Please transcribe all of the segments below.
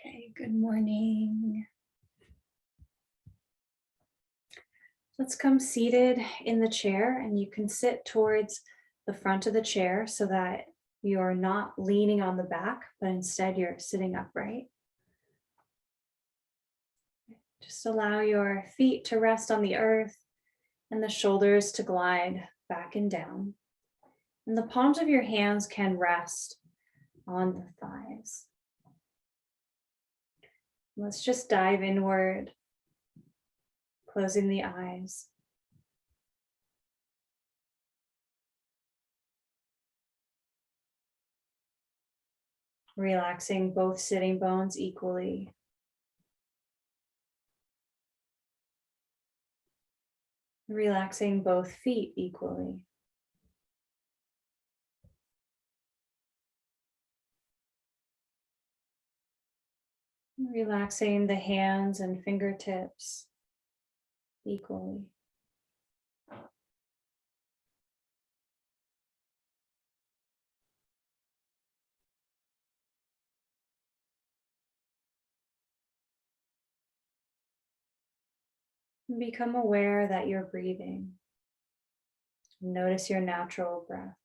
Okay, good morning. Let's come seated in the chair, and you can sit towards the front of the chair so that you're not leaning on the back, but instead you're sitting upright. Just allow your feet to rest on the earth and the shoulders to glide back and down. And the palms of your hands can rest on the thighs. Let's just dive inward, closing the eyes. Relaxing both sitting bones equally. Relaxing both feet equally. Relaxing the hands and fingertips equally. Become aware that you're breathing. Notice your natural breath.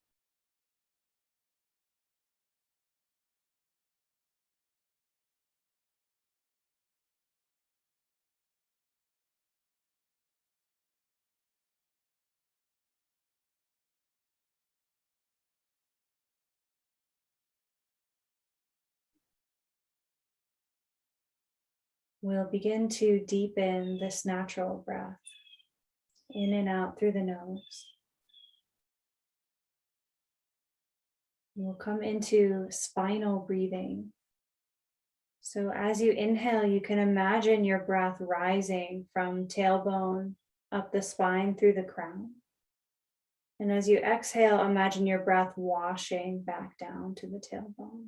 We'll begin to deepen this natural breath in and out through the nose. We'll come into spinal breathing. So as you inhale, you can imagine your breath rising from tailbone up the spine through the crown. And as you exhale, imagine your breath washing back down to the tailbone.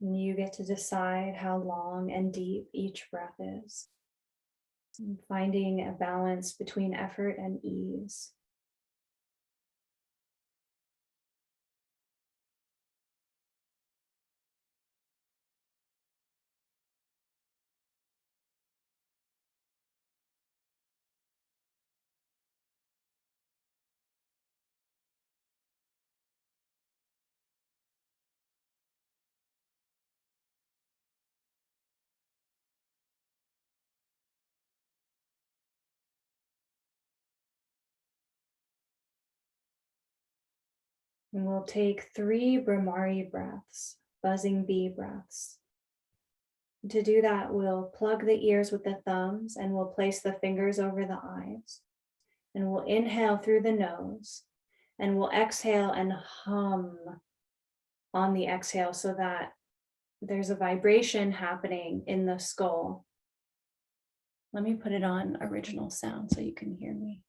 And you get to decide how long and deep each breath is. And finding a balance between effort and ease. And we'll take 3 Bhramari breaths, buzzing bee breaths. To do that, we'll plug the ears with the thumbs and we'll place the fingers over the eyes. And we'll inhale through the nose and we'll exhale and hum on the exhale so that there's a vibration happening in the skull. Let me put it on original sound so you can hear me.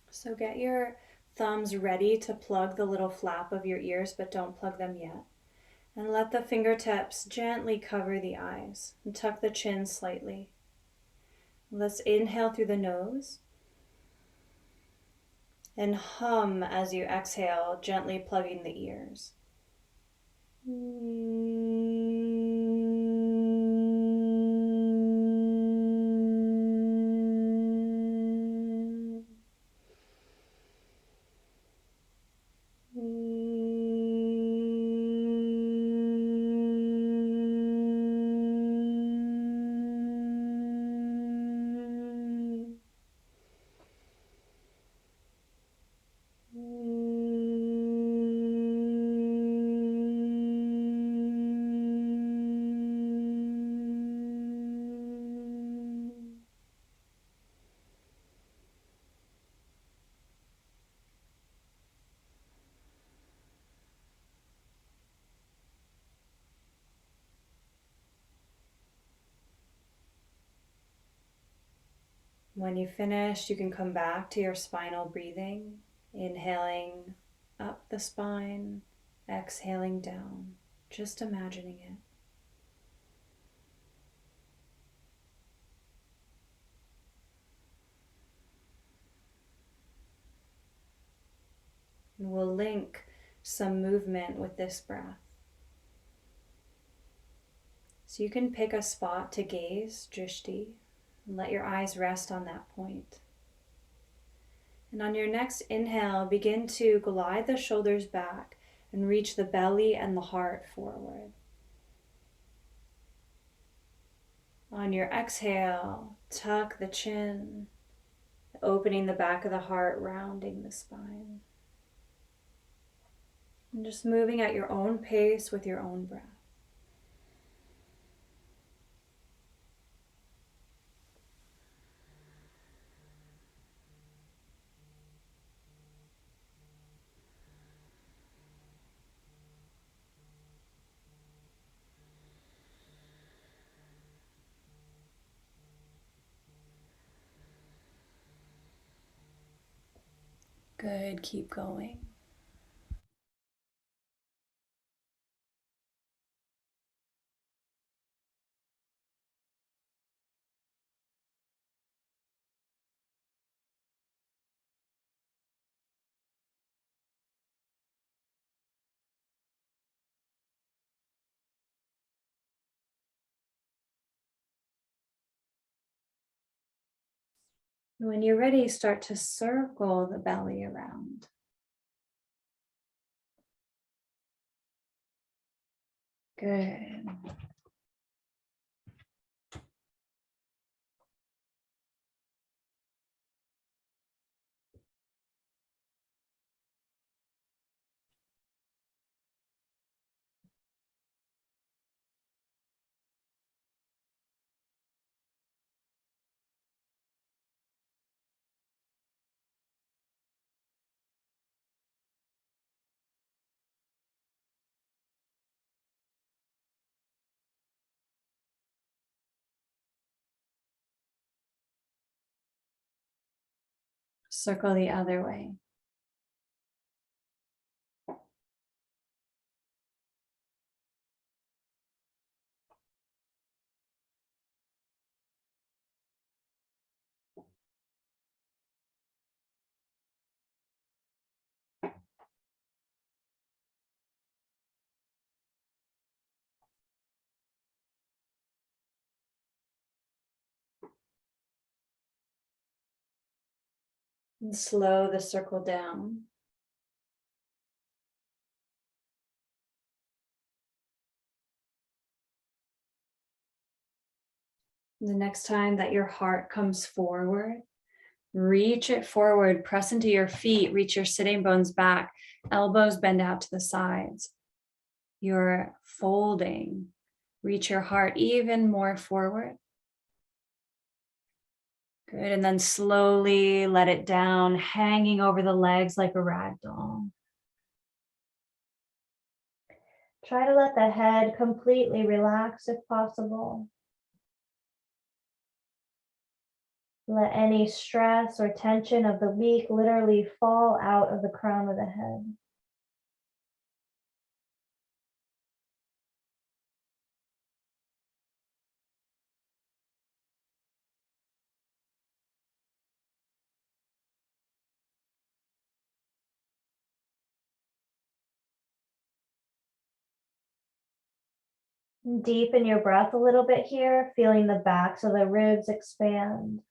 So get your thumbs ready to plug the little flap of your ears, but don't plug them yet. And let the fingertips gently cover the eyes and tuck the chin slightly. Let's inhale through the nose and hum as you exhale, gently plugging the ears. When you finish, you can come back to your spinal breathing, inhaling up the spine, exhaling down, just imagining it. And we'll link some movement with this breath. So you can pick a spot to gaze, drishti, and let your eyes rest on that point. And on your next inhale, begin to glide the shoulders back and reach the belly and the heart forward. On your exhale, tuck the chin, opening the back of the heart, rounding the spine. And just moving at your own pace with your own breath. Good, keep going. When you're ready, start to circle the belly around. Good. Circle the other way. And slow the circle down. The next time that your heart comes forward, reach it forward, press into your feet, reach your sitting bones back, elbows bend out to the sides. You're folding. Reach your heart even more forward. Good, and then slowly let it down, hanging over the legs like a rag doll. Try to let the head completely relax if possible. Let any stress or tension of the week literally fall out of the crown of the head. Deepen your breath a little bit here, feeling the backs of the ribs expand.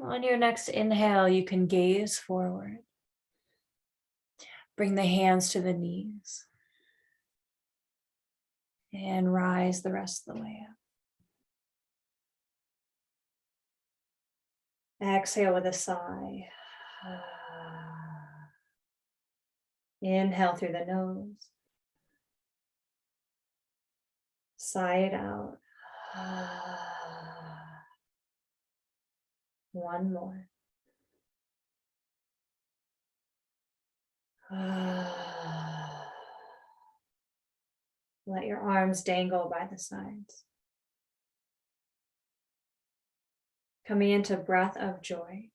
On your next inhale, you can gaze forward. Bring the hands to the knees. And rise the rest of the way up. Exhale with a sigh. Inhale through the nose. Sigh it out. One more. Let your arms dangle by the sides. Coming into breath of joy.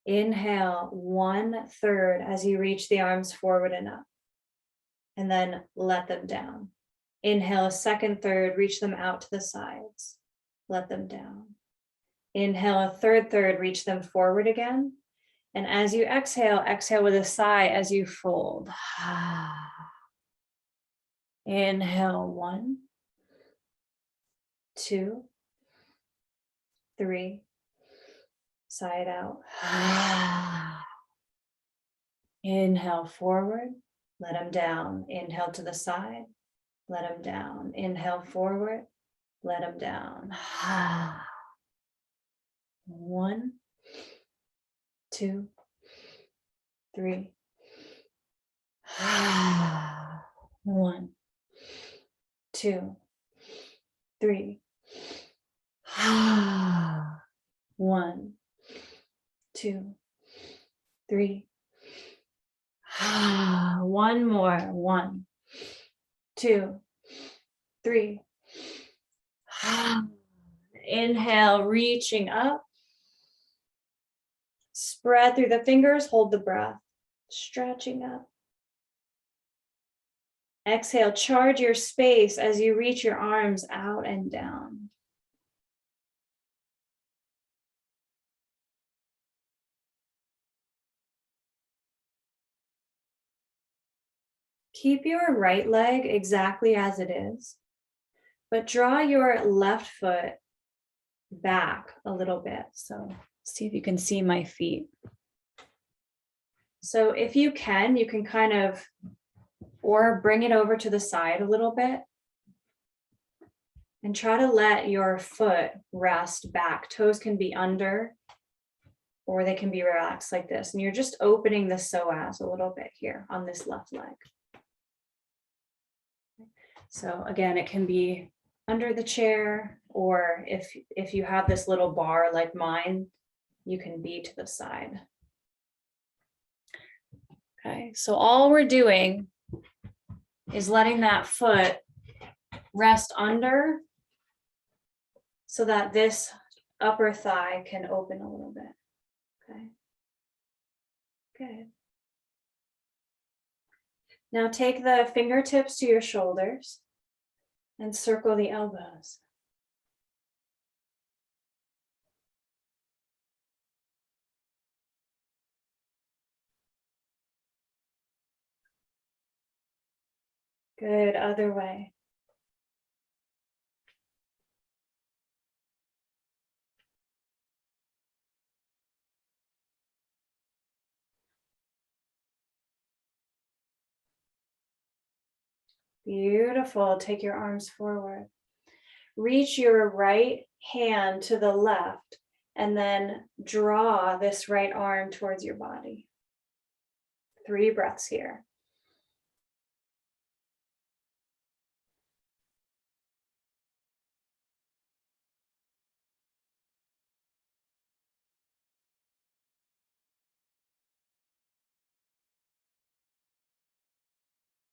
Inhale 1/3 as you reach the arms forward and up. And then let them down. Inhale a second third, reach them out to the sides. Let them down. Inhale a third, reach them forward again. And as you exhale, exhale with a sigh as you fold. Inhale 1, 2, 3. Sigh it out. Inhale forward, let them down. Inhale to the side, let them down. Inhale forward, let them down. 1, 2, 3. 1, 2, 3. 1, 2, 3. One more. 1, 2, 3. Inhale, reaching up. Spread through the fingers, hold the breath. Stretching up. Exhale, charge your space as you reach your arms out and down. Keep your right leg exactly as it is, but draw your left foot back a little bit. So see if you can see my feet. So if you can kind of, or bring it over to the side a little bit and try to let your foot rest back. Toes can be under or they can be relaxed like this. And you're just opening the psoas a little bit here on this left leg. So again, it can be under the chair, or if you have this little bar like mine, you can be to the side. Okay, so all we're doing is letting that foot rest under so that this upper thigh can open a little bit. Okay, good. Now take the fingertips to your shoulders and circle the elbows. Good, other way. Beautiful. Take your arms forward. Reach your right hand to the left and then draw this right arm towards your body. 3 breaths here.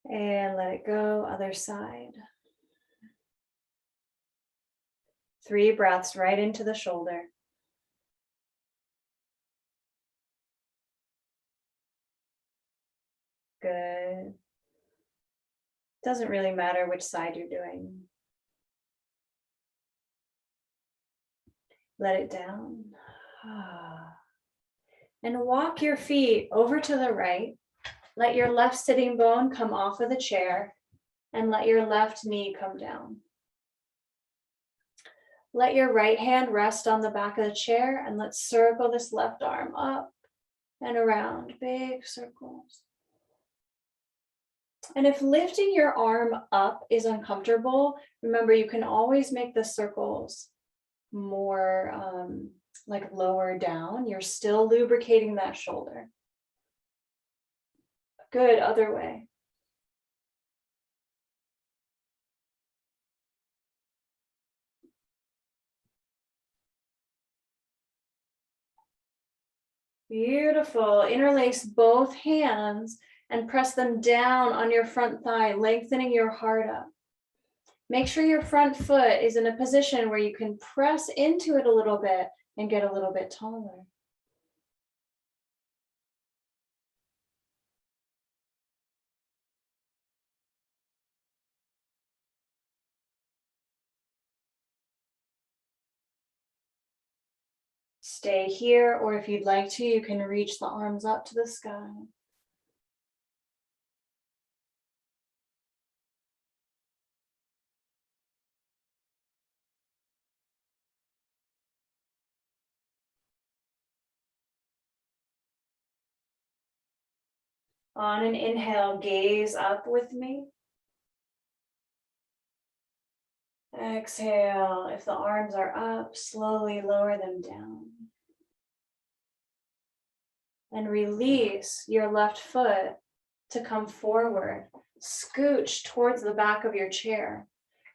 And let it go, other side. 3 breaths right into the shoulder. Good. Doesn't really matter which side you're doing. Let it down. And walk your feet over to the right. Let your left sitting bone come off of the chair and let your left knee come down. Let your right hand rest on the back of the chair and let's circle this left arm up and around, big circles. And if lifting your arm up is uncomfortable, remember you can always make the circles more like lower down. You're still lubricating that shoulder. Good, other way. Beautiful. Interlace both hands and press them down on your front thigh, lengthening your heart up. Make sure your front foot is in a position where you can press into it a little bit and get a little bit taller. Stay here, or if you'd like to, you can reach the arms up to the sky. On an inhale, gaze up with me. Exhale, if the arms are up, slowly lower them down. And release your left foot to come forward. Scooch towards the back of your chair.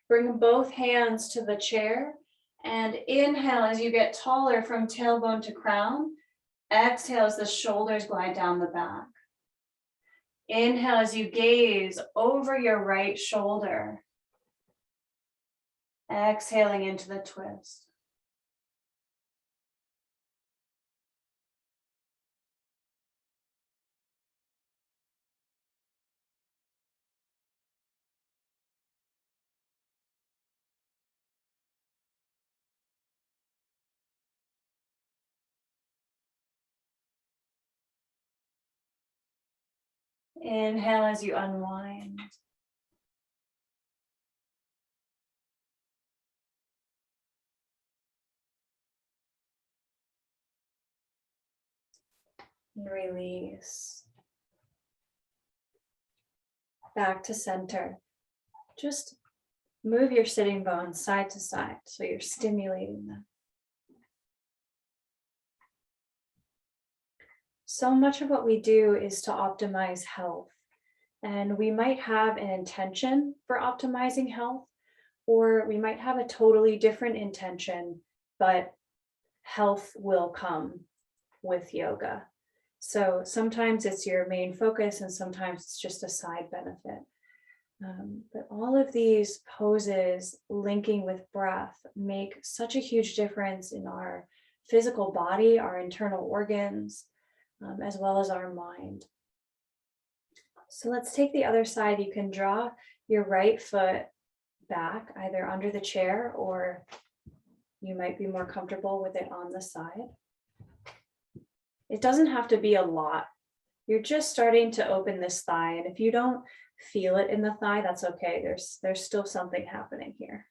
Bring both hands to the chair and inhale as you get taller from tailbone to crown. Exhale as the shoulders glide down the back. Inhale as you gaze over your right shoulder. Exhaling into the twist. Inhale as you unwind. And release. Back to center. Just move your sitting bones side to side so you're stimulating them. So much of what we do is to optimize health. And we might have an intention for optimizing health, or we might have a totally different intention, but health will come with yoga. So sometimes it's your main focus and sometimes it's just a side benefit. But all of these poses linking with breath make such a huge difference in our physical body, our internal organs, as well as our mind. So let's take the other side. You can draw your right foot back, either under the chair, or you might be more comfortable with it on the side. It doesn't have to be a lot. You're just starting to open this thigh, and if you don't feel it in the thigh, that's okay. There's still something happening here.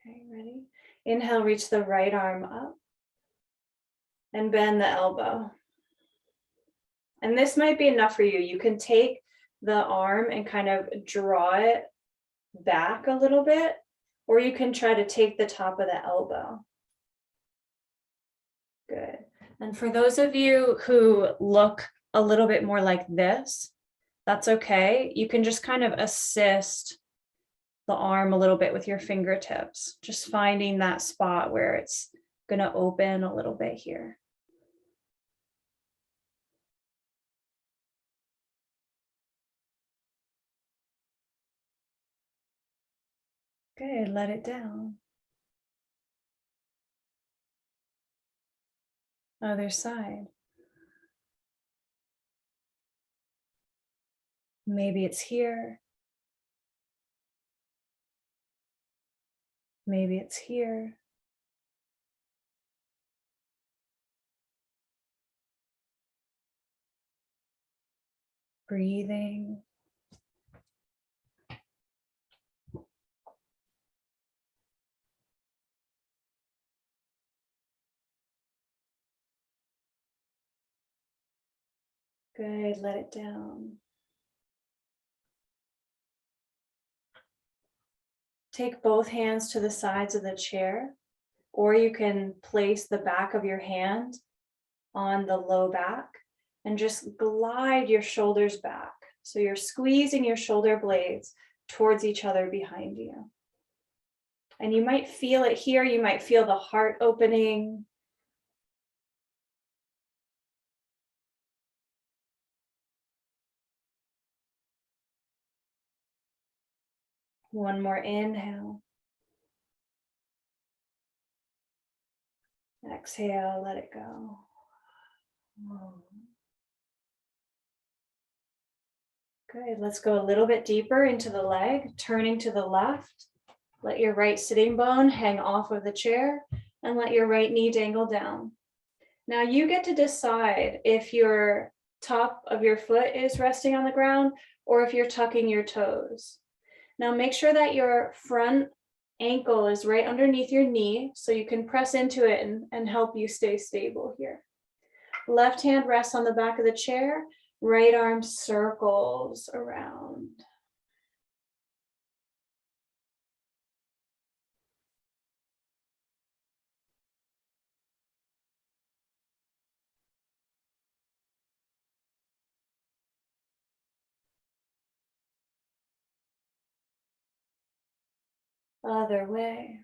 Okay, ready? Inhale, reach the right arm up and bend the elbow. And this might be enough for you. You can take the arm and kind of draw it back a little bit, or you can try to take the top of the elbow. Good. And for those of you who look a little bit more like this, that's okay. You can just kind of assist the arm a little bit with your fingertips, just finding that spot where it's going to open a little bit here. Good, let it down. Other side. Maybe it's here. Maybe it's here. Breathing. Good, let it down. Take both hands to the sides of the chair, or you can place the back of your hand on the low back and just glide your shoulders back. So you're squeezing your shoulder blades towards each other behind you. And you might feel it here. You might feel the heart opening. One more inhale. Exhale, let it go. Good. Let's go a little bit deeper into the leg, turning to the left. Let your right sitting bone hang off of the chair and let your right knee dangle down. Now you get to decide if your top of your foot is resting on the ground or if you're tucking your toes. Now make sure that your front ankle is right underneath your knee so you can press into it and help you stay stable here. Left hand rests on the back of the chair, right arm circles around. Other way.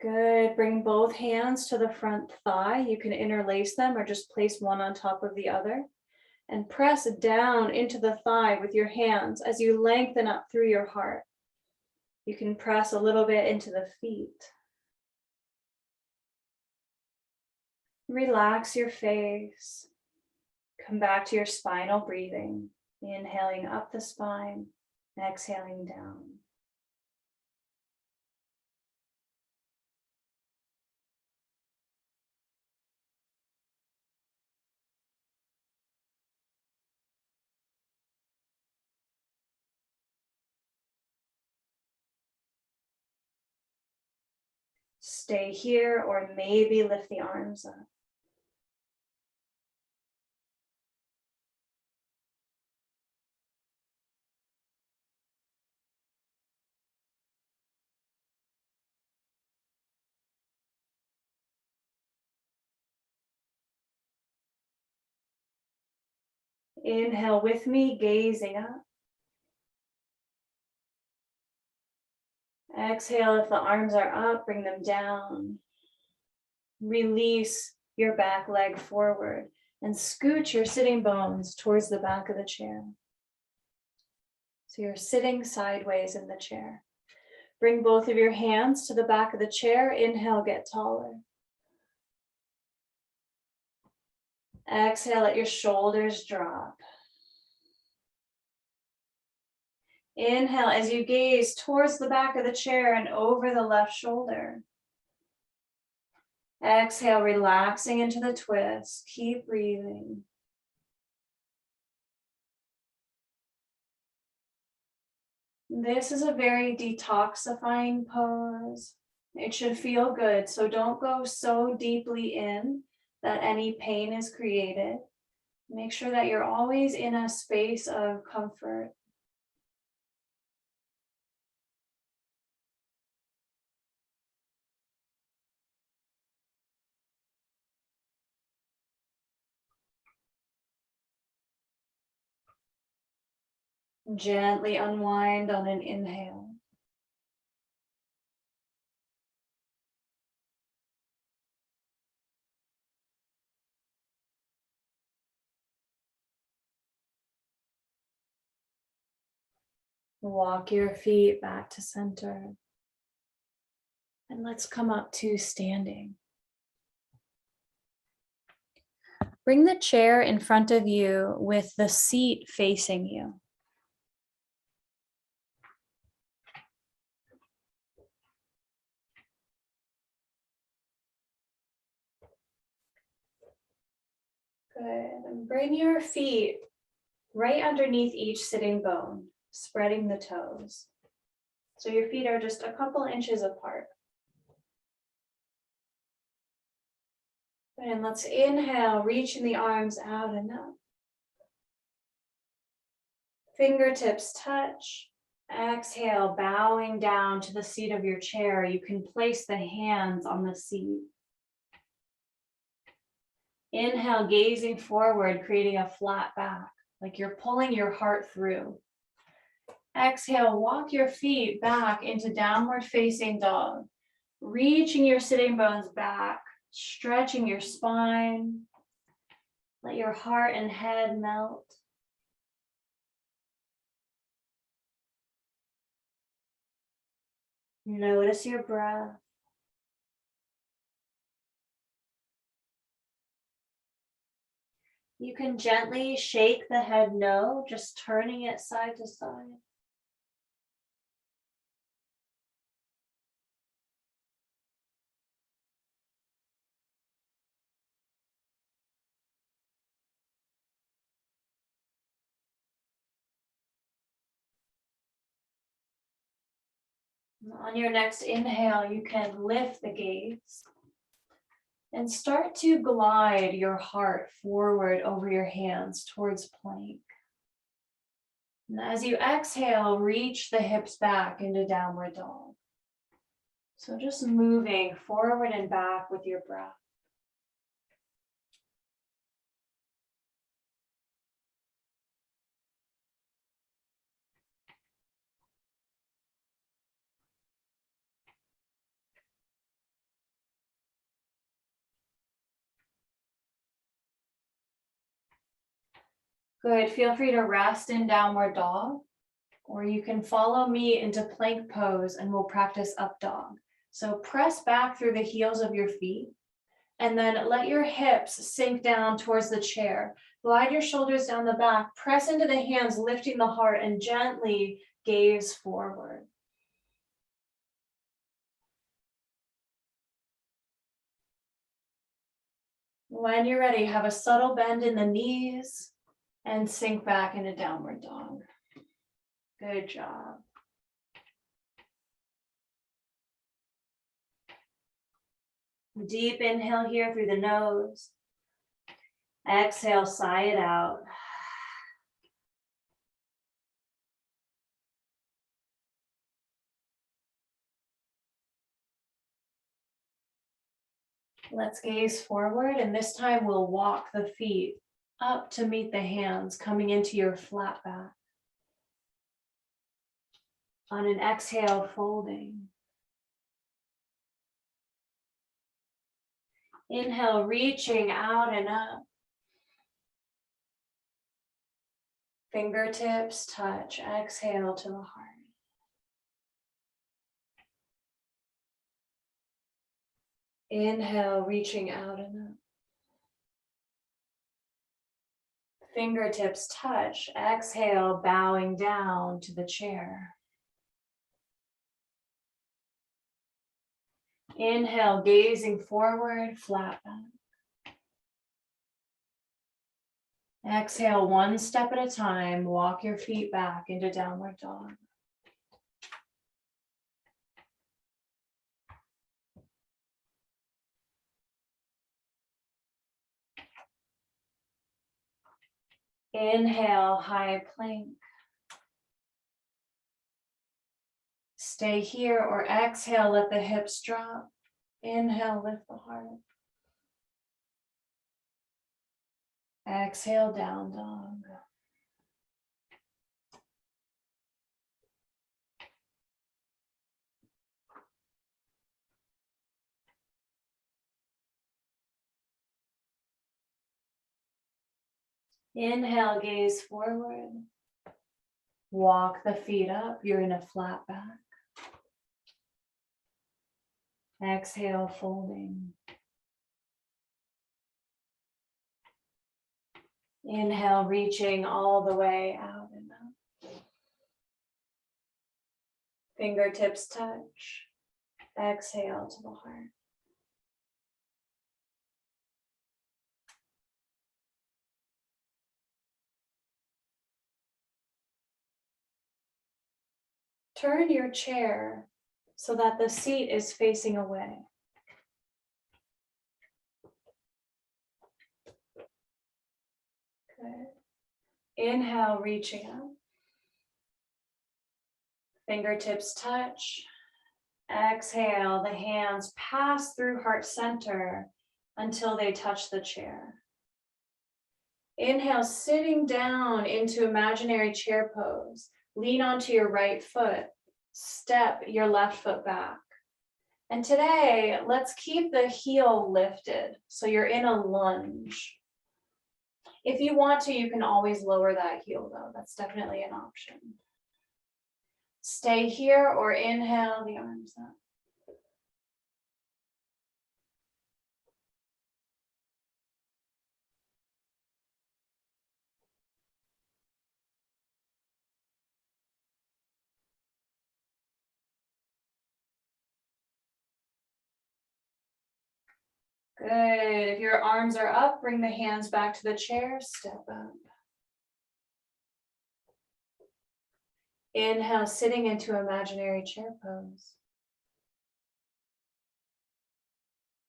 Good. Bring both hands to the front thigh. You can interlace them or just place one on top of the other. And press down into the thigh with your hands as you lengthen up through your heart. You can press a little bit into the feet. Relax your face. Come back to your spinal breathing. Inhaling up the spine, exhaling down. Stay here or maybe lift the arms up. Inhale with me, gazing up. Exhale, if the arms are up, bring them down. Release your back leg forward and scooch your sitting bones towards the back of the chair. So you're sitting sideways in the chair. Bring both of your hands to the back of the chair. Inhale, get taller. Exhale, let your shoulders drop. Inhale as you gaze towards the back of the chair and over the left shoulder. Exhale, relaxing into the twist. Keep breathing. This is a very detoxifying pose. It should feel good, so don't go so deeply in that any pain is created. Make sure that you're always in a space of comfort. Gently unwind on an inhale. Walk your feet back to center. And let's come up to standing. Bring the chair in front of you with the seat facing you. Good. And bring your feet right underneath each sitting bone, spreading the toes. So your feet are just a couple inches apart. And let's inhale, reaching the arms out and up. Fingertips touch. Exhale, bowing down to the seat of your chair. You can place the hands on the seat. Inhale, gazing forward, creating a flat back, like you're pulling your heart through. Exhale, walk your feet back into downward facing dog. Reaching your sitting bones back, stretching your spine. Let your heart and head melt. Notice your breath. You can gently shake the head no, just turning it side to side. On your next inhale, you can lift the gaze and start to glide your heart forward over your hands towards plank. And as you exhale, reach the hips back into downward dog. So just moving forward and back with your breath. Good, feel free to rest in downward dog, or you can follow me into plank pose and we'll practice up dog. So press back through the heels of your feet and then let your hips sink down towards the chair. Glide your shoulders down the back, press into the hands, lifting the heart, and gently gaze forward. When you're ready, have a subtle bend in the knees and sink back into downward dog. Good job. Deep inhale here through the nose. Exhale, sigh it out. Let's gaze forward, and this time we'll walk the feet up to meet the hands, coming into your flat back. On an exhale, folding. Inhale, reaching out and up. Fingertips touch. Exhale to the heart. Inhale, reaching out and up. Fingertips touch. Exhale, bowing down to the chair. Inhale, gazing forward, flat back. Exhale, one step at a time, walk your feet back into downward dog. Inhale, high plank. Stay here or exhale, let the hips drop. Inhale, lift the heart. Exhale, down dog. Inhale, gaze forward. Walk the feet up. You're in a flat back. Exhale, folding. Inhale, reaching all the way out and up. Fingertips touch. Exhale to the heart. Turn your chair so that the seat is facing away. Good. Inhale, reaching up. Fingertips touch. Exhale, the hands pass through heart center until they touch the chair. Inhale, sitting down into imaginary chair pose. Lean onto your right foot. Step your left foot back. And today, let's keep the heel lifted. So you're in a lunge. If you want to, you can always lower that heel though. That's definitely an option. Stay here or inhale the arms up. Good. If your arms are up, bring the hands back to the chair, step up. Inhale, sitting into imaginary chair pose.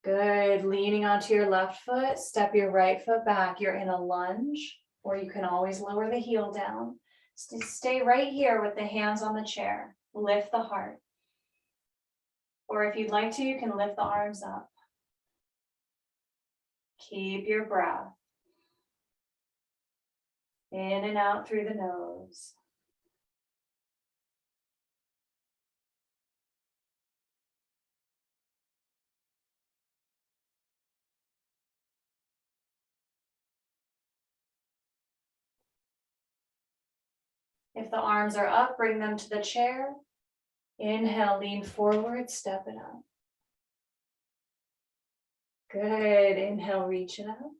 Good. Leaning onto your left foot, step your right foot back. You're in a lunge, or you can always lower the heel down. Stay right here with the hands on the chair. Lift the heart. Or if you'd like to, you can lift the arms up. Keep your breath. In and out through the nose. If the arms are up, bring them to the chair. Inhale, lean forward, step it up. Good. Inhale, reach it up.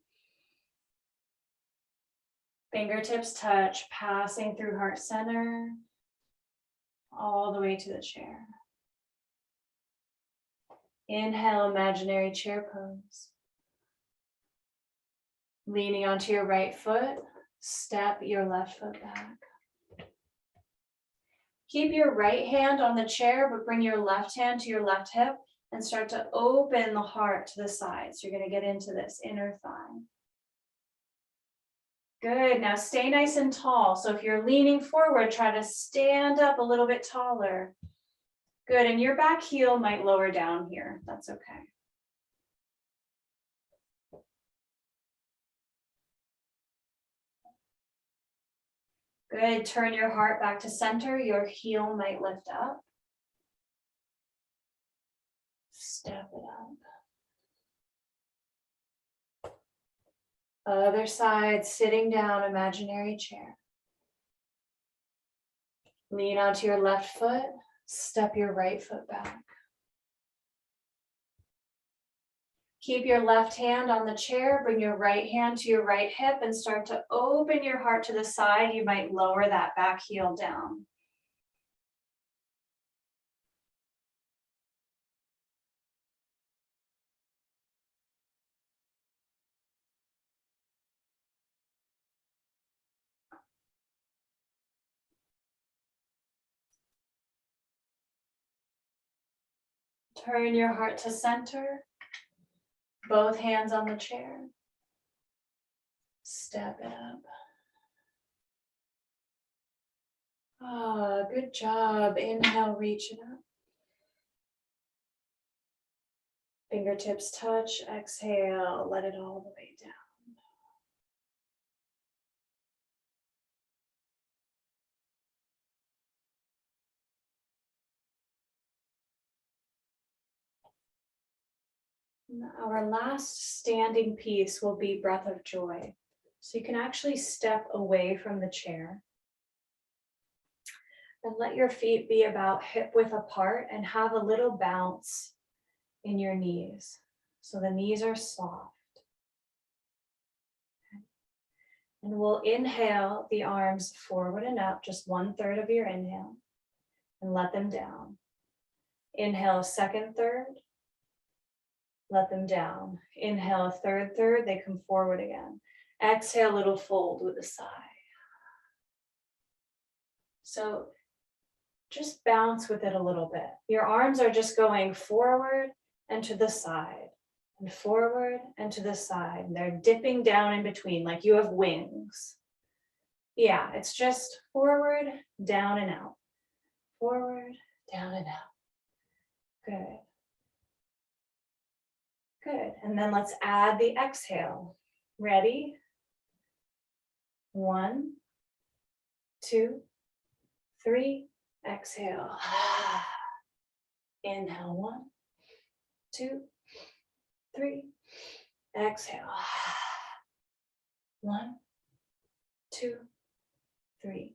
Fingertips touch, passing through heart center, all the way to the chair. Inhale, imaginary chair pose. Leaning onto your right foot, step your left foot back. Keep your right hand on the chair, but bring your left hand to your left hip and start to open the heart to the side. So you're going to get into this inner thigh. Good. Now stay nice and tall. So if you're leaning forward, try to stand up a little bit taller. Good. And your back heel might lower down here. That's okay. Good. Turn your heart back to center. Your heel might lift up. Step it up. Other side, sitting down, imaginary chair. Lean onto your left foot. Step your right foot back. Keep your left hand on the chair. Bring your right hand to your right hip and start to open your heart to the side. You might lower that back heel down. Turn your heart to center. Both hands on the chair. Step it up. Ah, good job. Inhale, reach it up. Fingertips touch. Exhale, let it all the way down. Our last standing piece will be breath of joy. So you can actually step away from the chair and let your feet be about hip width apart and have a little bounce in your knees. So the knees are soft. And we'll inhale the arms forward and up, just 1/3 of your inhale, and let them down. Inhale, second third. Let them down. Inhale, third third, they come forward again. Exhale, little fold with a sigh. So just bounce with it a little bit. Your arms are just going forward and to the side, and forward and to the side. And they're dipping down in between like you have wings. Yeah, it's just forward, down and out. Forward, down and out. Good. Good. And then let's add the exhale. Ready? 1, 2, 3. Exhale. Inhale 1, 2, 3. Exhale. 1, 2, 3.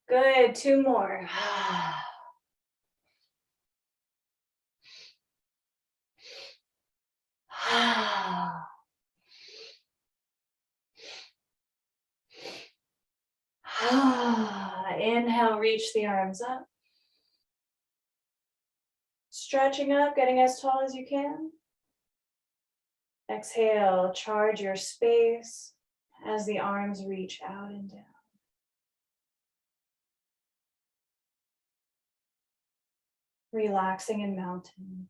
Good. 2 more. Inhale, reach the arms up. Stretching up, getting as tall as you can. Exhale, charge your space as the arms reach out and down. Relaxing in mountain.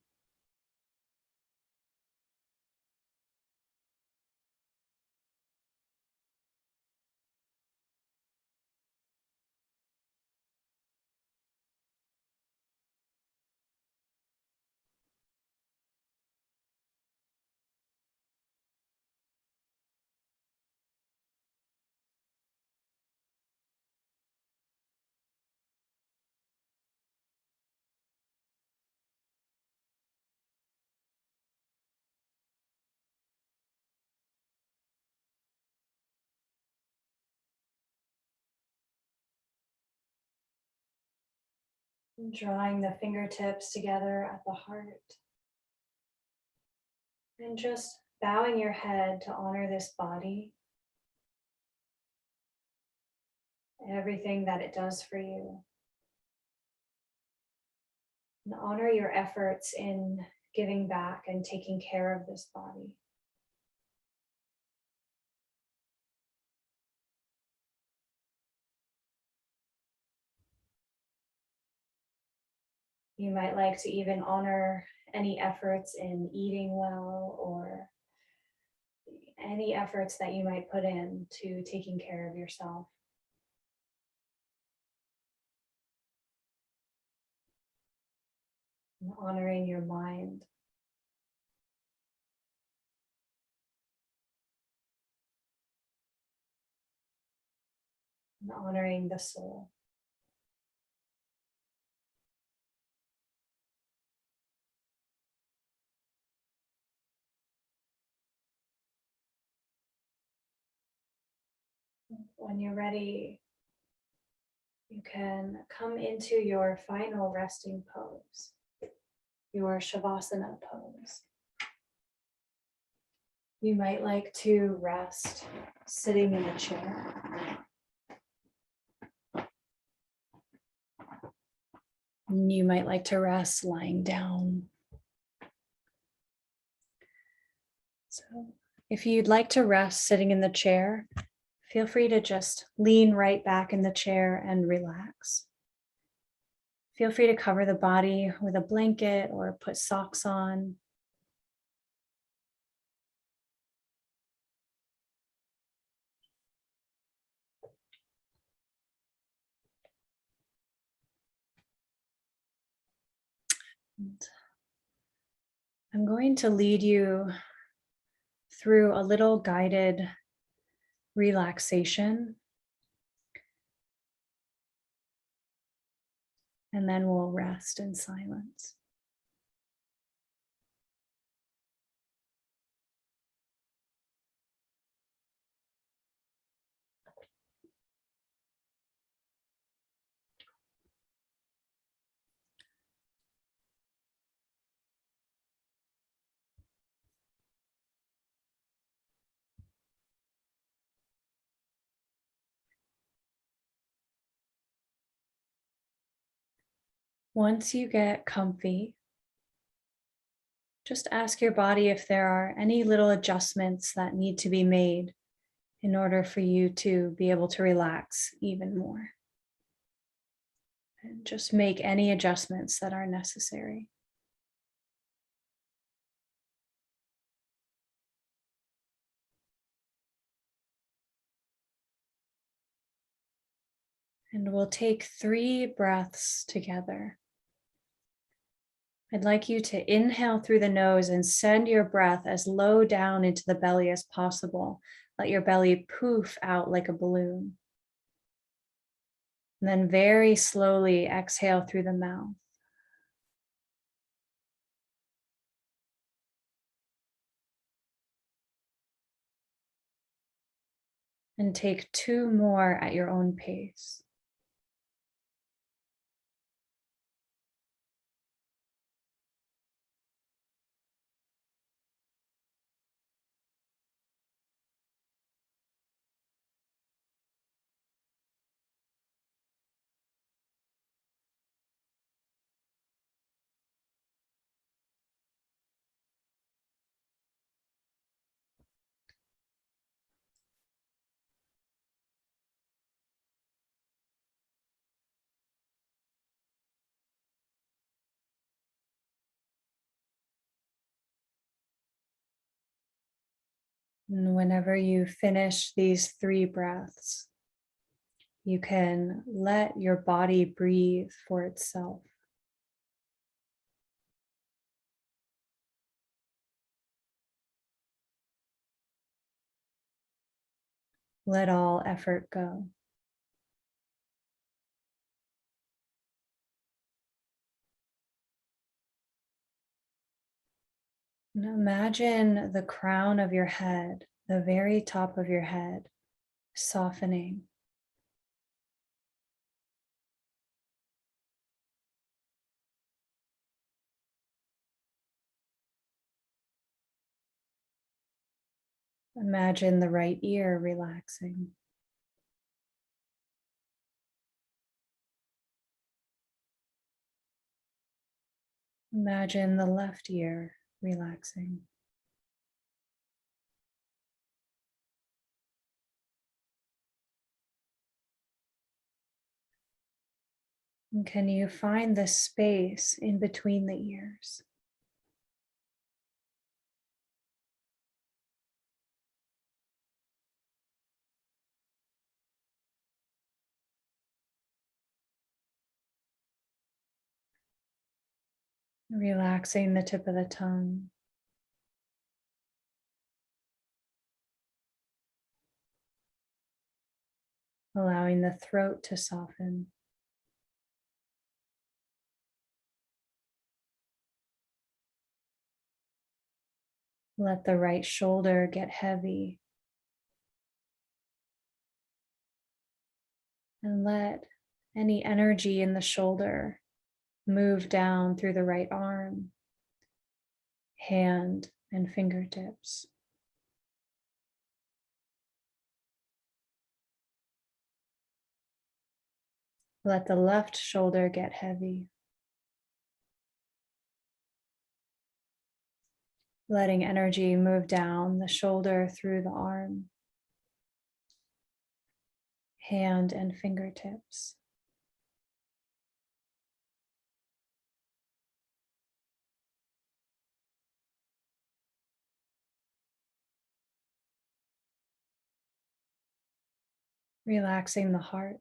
Drawing the fingertips together at the heart. And just bowing your head to honor this body. Everything that it does for you. And honor your efforts in giving back and taking care of this body. You might like to even honor any efforts in eating well or any efforts that you might put in to taking care of yourself. And honoring your mind. And honoring the soul. When you're ready, you can come into your final resting pose, your shavasana pose. You might like to rest sitting in a chair. You might like to rest lying down. So if you'd like to rest sitting in the chair, feel free to just lean right back in the chair and relax. Feel free to cover the body with a blanket or put socks on. And I'm going to lead you through a little guided relaxation. And then we'll rest in silence. Once you get comfy, just ask your body if there are any little adjustments that need to be made in order for you to be able to relax even more. And just make any adjustments that are necessary. And we'll take 3 breaths together. I'd like you to inhale through the nose and send your breath as low down into the belly as possible. Let your belly poof out like a balloon. And then very slowly exhale through the mouth. And take 2 more at your own pace. And whenever you finish these 3 breaths, you can let your body breathe for itself. Let all effort go. And imagine the crown of your head, the very top of your head, softening. Imagine the right ear relaxing. Imagine the left ear relaxing. And can you find the space in between the ears? Relaxing the tip of the tongue. Allowing the throat to soften. Let the right shoulder get heavy. And let any energy in the shoulder move down through the right arm, hand, and fingertips. Let the left shoulder get heavy. Letting energy move down the shoulder through the arm, hand, and fingertips. Relaxing the heart.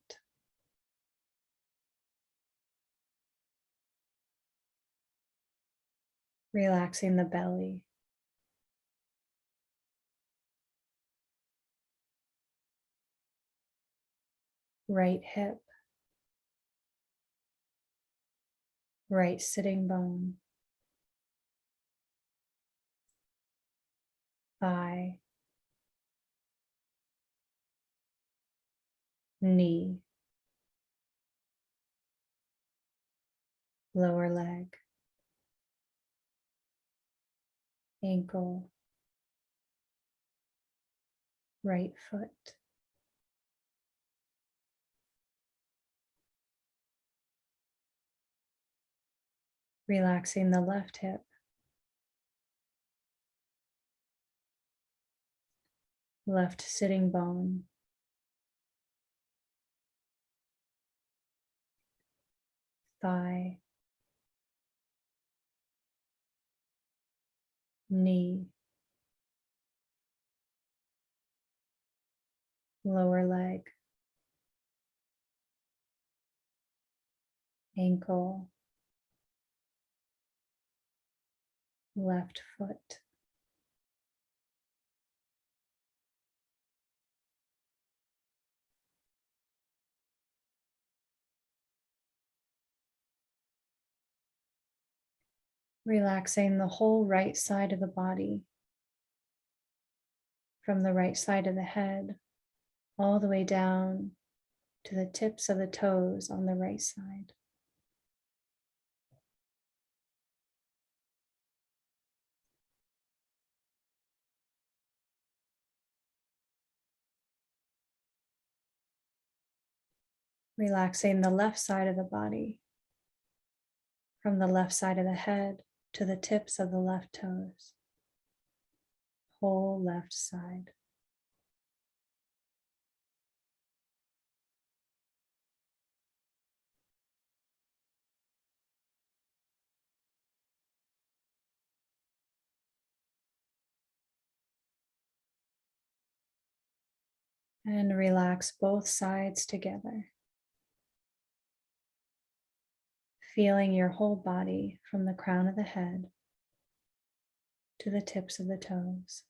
Relaxing the belly. Right hip. Right sitting bone. Thigh. Knee. Lower leg. Ankle. Right foot. Relaxing the left hip. Left sitting bone. Thigh. Knee. Lower leg. Ankle. left foot. Relaxing the whole right side of the body, from the right side of the head all the way down to the tips of the toes on the right side. Relaxing the left side of the body, from the left side of the head to the tips of the left toes, whole left side. And relax both sides together, feeling your whole body from the crown of the head to the tips of the toes.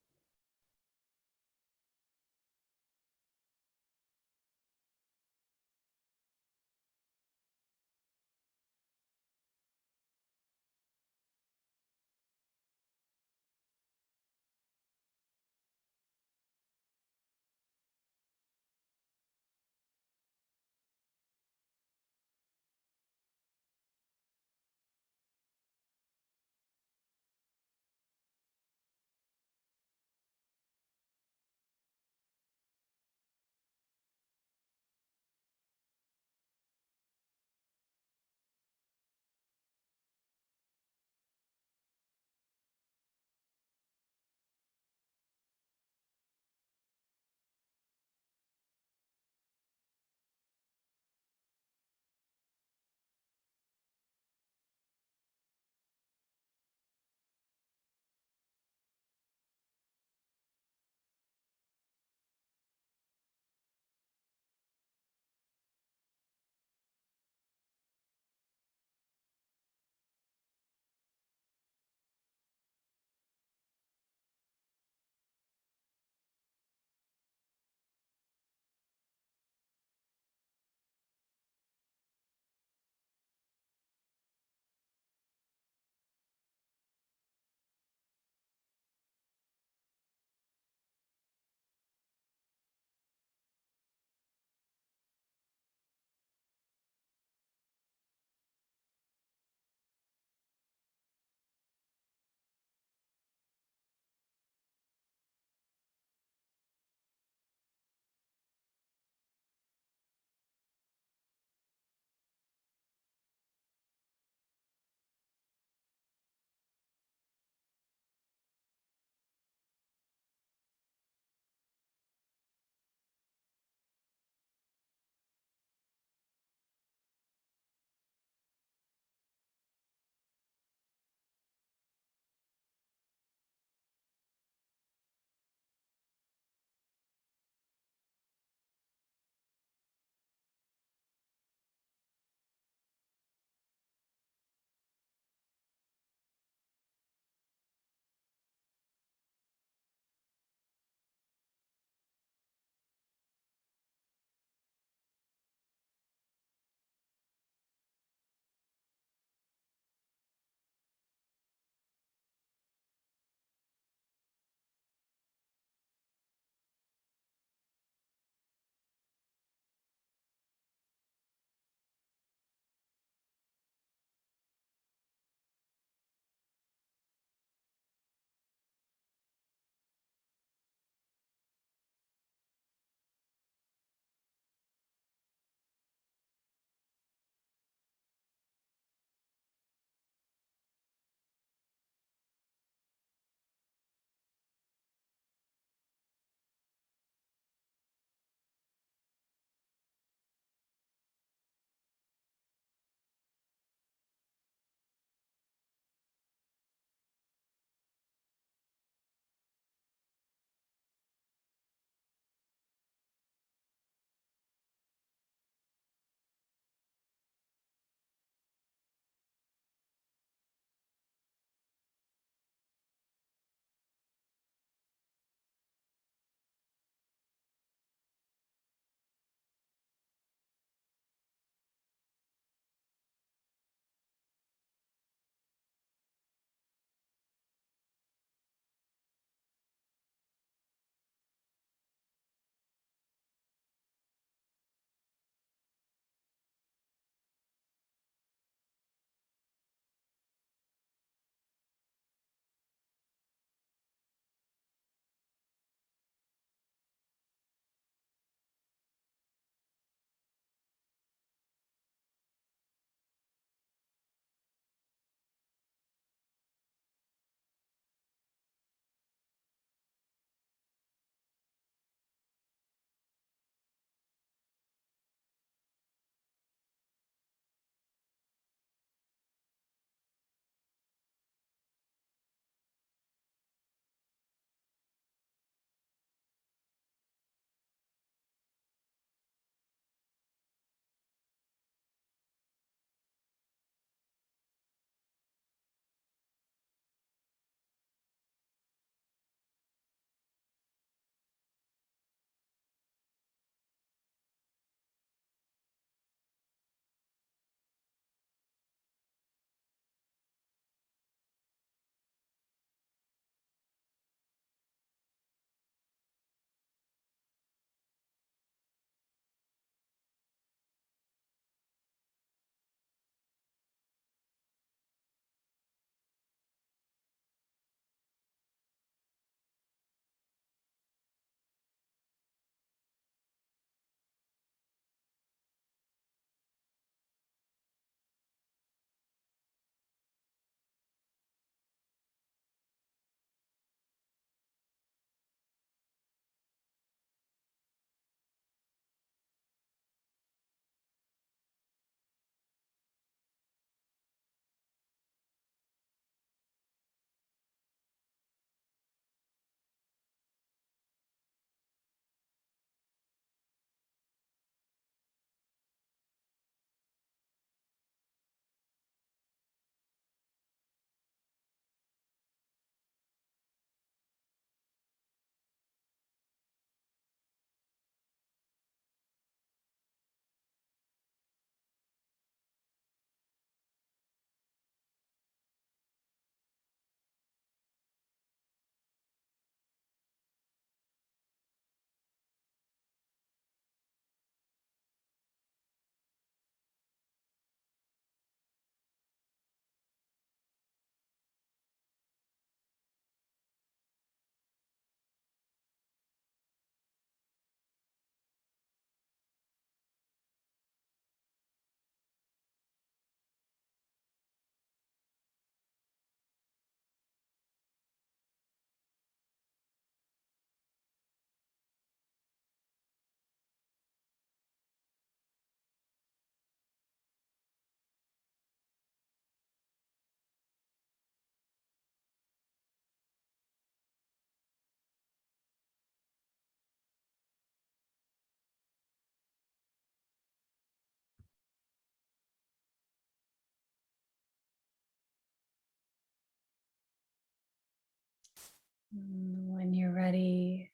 When you're ready,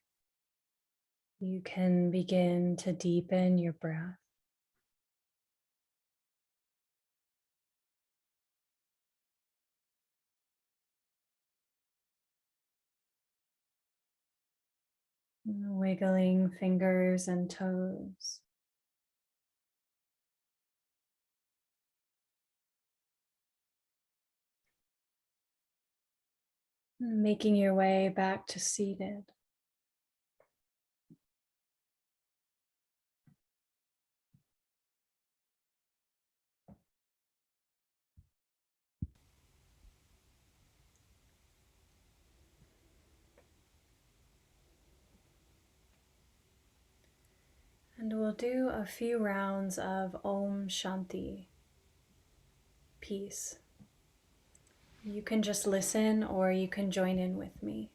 you can begin to deepen your breath. Wiggling fingers and toes. Making your way back to seated. And we'll do a few rounds of Om Shanti, peace. You can just listen or you can join in with me.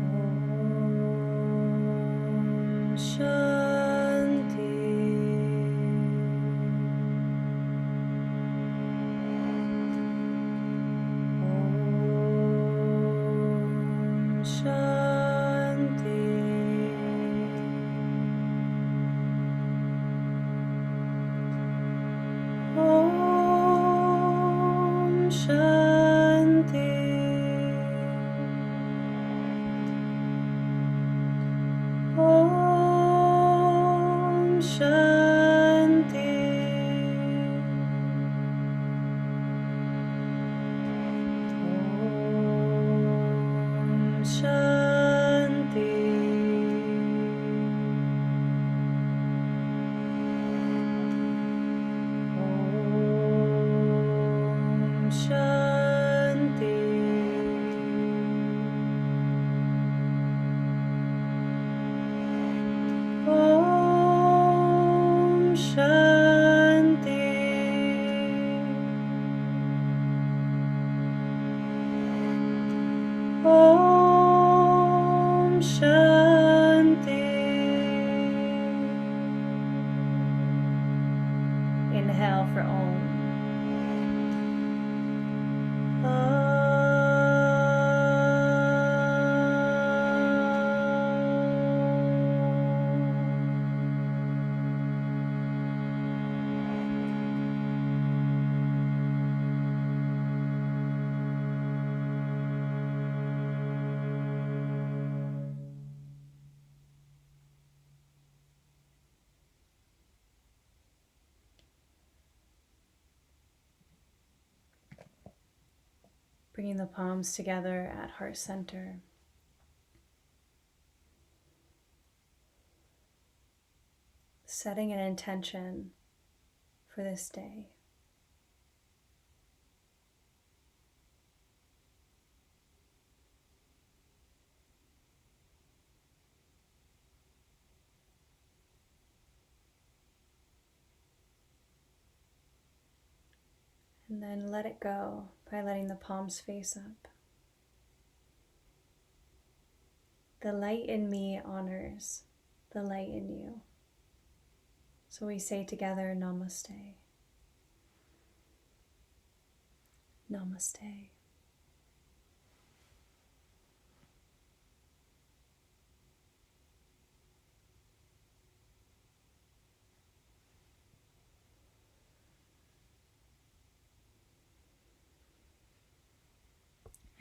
Om Shanti. Om Shanti. Om Shanti. Om Shanti. Om Shanti. Om Shanti. Om Shanti. Om Shanti. Inhale for Om. Bringing the palms together at heart center. Setting an intention for this day. And then let it go by letting the palms face up. The light in me honors the light in you. So we say together, Namaste. Namaste.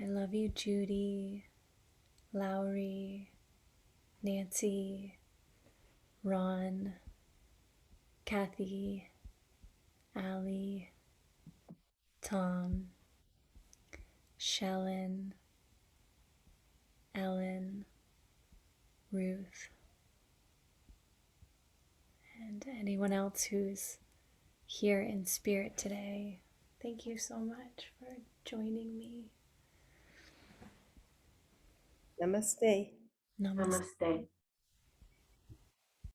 I love you, Judy, Lowry, Nancy, Ron, Kathy, Allie, Tom, Shellen, Ellen, Ruth, and anyone else who's here in spirit today. Thank you so much for joining me. Namaste. Namaste. Namaste.